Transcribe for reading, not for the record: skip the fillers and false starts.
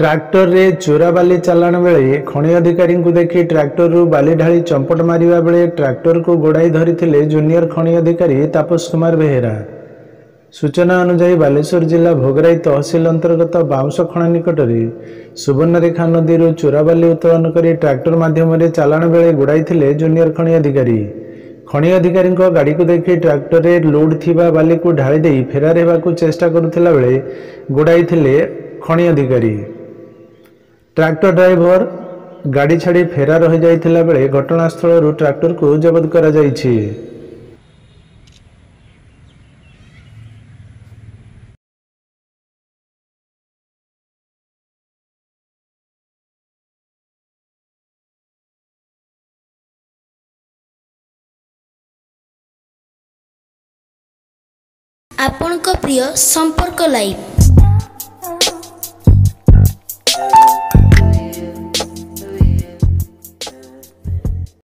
Tractor रे चोरा बाली चालाण बेले खनि अधिकारी को देखि ट्रैक्टर रु बाली ढाली चंपट मारिबा बेले ट्रैक्टर को गोड़ाई धरिथिले जूनियर खनि अधिकारी तापस कुमार बेहेरा। सूचना अनुसार बालेश्वर जिला भोगराई तहसिल अंतर्गत बाउंस खणा निकट में सुवर्णरेखा नदी चोरा बाली उत्तोलन कर ट्रैक्टर माध्यम चालाण बेले गोड़ाई जूनियर खनि अधिकारी गाड़ी को देखि ट्रैक्टर रे लोड थिबा बाली को ढाली दे फेरार हेबाकु चेष्टा करुथिला बेले गोड़ाई खनि अधिकारी। ट्रैक्टर ड्राइवर गाड़ी छाड़ी फेरार हो जाइथिला बेले घटनास्थल ट्रैक्टर को जबत करा जाइछि। आपणक प्रिय संपर्क लाइव